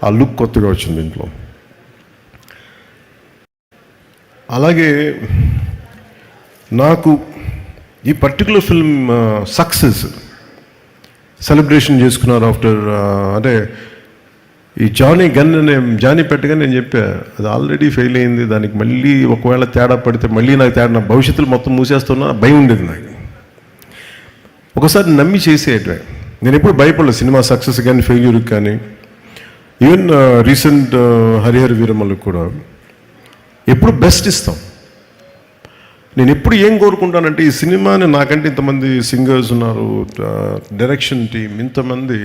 ఆ లుక్ కొత్తగా వచ్చింది దీంట్లో. అలాగే నాకు ఈ పర్టికులర్ ఫిల్మ్ సక్సెస్ సెలబ్రేషన్ చేసుకున్నారు ఆఫ్టర్ అంటే ఈ జానీ పెట్టగా నేను చెప్పా అది ఆల్రెడీ ఫెయిల్ అయింది, దానికి మళ్ళీ ఒకవేళ తేడా పడితే మళ్ళీ నాకు తేడా, నా భవిష్యత్తులో మొత్తం మూసేస్తున్నా భయం ఉండేది నాకు. ఒకసారి నమ్మి చేసేయటమే. నేను ఎప్పుడు భయపడలేదు సినిమా సక్సెస్ కానీ ఫెయిల్యూర్కి కానీ. ఈవెన్ రీసెంట్ హరిహర వీరమల్లు కూడా ఎప్పుడు బెస్ట్ ఇస్తాం. నేను ఎప్పుడు ఏం కోరుకుంటానంటే ఈ సినిమాని నాకంటే ఇంతమంది సింగర్స్ ఉన్నారు, డైరెక్షన్ టీమ్ ఇంతమంది,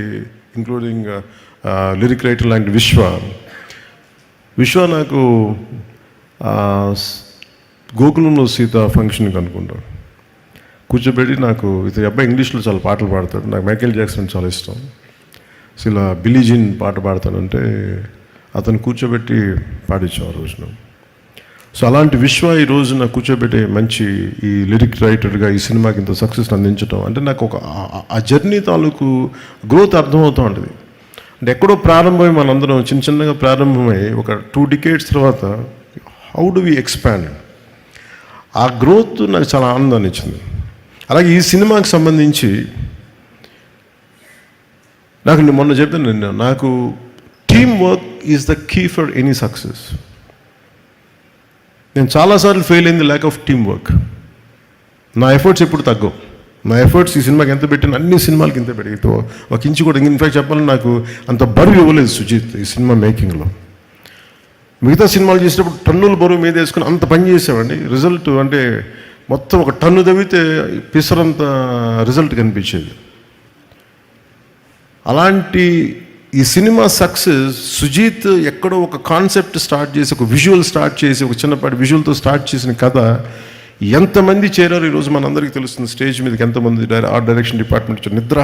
ఇంక్లూడింగ్ లిరిక్ రైటర్ లాంటి విశ్వ నాకు గోకులంలో సీత ఫంక్షన్కి అనుకుంటాను కూర్చోబెట్టి నాకు ఇతని అబ్బాయి ఇంగ్లీష్లో చాలా పాటలు పాడతాడు, నాకు మైకేల్ జాక్సన్ చాలా ఇష్టం, సో ఇలా బిల్లీ జీన్ పాట పాడతానంటే అతను కూర్చోబెట్టి పాడించాం ఆ రోజున. సో అలాంటి ఈ రోజున కూర్చోబెట్టే మంచి ఈ లిరిక్ రైటర్గా ఈ సినిమాకి ఇంత సక్సెస్ని అందించడం అంటే నాకు ఒక ఆ జర్నీ తాలూకు గ్రోత్ అర్థమవుతూ ఉంటుంది. అంటే ఎక్కడో ప్రారంభమై మనందరం చిన్నగా ప్రారంభమై ఒక 2 decades తర్వాత హౌ డు వి ఎక్స్పాండ్, ఆ గ్రోత్ నాకు చాలా ఆనందాన్ని ఇచ్చింది. అలాగే ఈ సినిమాకి సంబంధించి నాకు మొన్న చెప్పాను, నాకు team work is the key for any success. నేను చాలాసార్లు ఫెయిల్ అయింది ల్యాక్ ఆఫ్ టీమ్ వర్క్. నా ఎఫర్ట్స్ ఎప్పుడు తగ్గవు. నా ఎఫర్ట్స్ ఈ సినిమాకి ఎంత పెట్టిన అన్ని సినిమాలకి ఇంత పెట్టి ఒక ఇంచు కూడా, ఇన్ఫాక్ట్ చెప్పాలని నాకు అంత బరువు ఇవ్వలేదు సుజిత్ ఈ సినిమా మేకింగ్లో. మిగతా సినిమాలు చేసినప్పుడు టన్నుల బరువు మీద వేసుకుని అంత పని చేసామండి. రిజల్ట్ అంటే మొత్తం ఒక టన్ను తవ్వితే పిసరంత రిజల్ట్ కనిపించేది. అలాంటి ఈ సినిమా సక్సెస్ సుజీత్ ఎక్కడో ఒక కాన్సెప్ట్ స్టార్ట్ చేసి, ఒక విజువల్ స్టార్ట్ చేసి, ఒక చిన్నపాటి విజువల్తో స్టార్ట్ చేసిన కథ ఎంతమంది చేరారు ఈరోజు మనందరికీ తెలుస్తుంది. స్టేజ్ మీదకి ఎంతమంది ఆర్ట్ డైరెక్షన్ డిపార్ట్మెంట్ నిద్ర